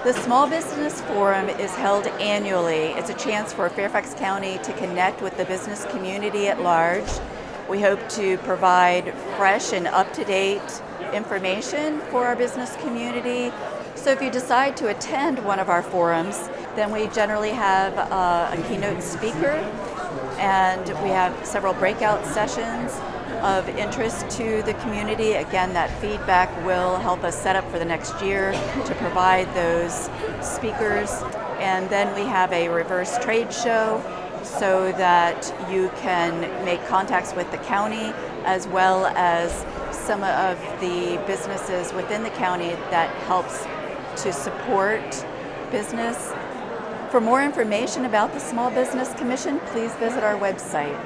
The Small Business Forum is held annually. It's a chance for Fairfax County to connect with the business community at large. We hope to provide fresh and up-to-date information for our business community. So if you decide to attend one of our forums, then we generally have a keynote speaker, and we have several breakout sessions of interest to the community. Again, that feedback will help us set up for the next year to provide those speakers. And then we have a reverse trade show so that you can make contacts with the county as well as some of the businesses within the county that helps to support business. For more information about the Small Business Commission, please visit our website.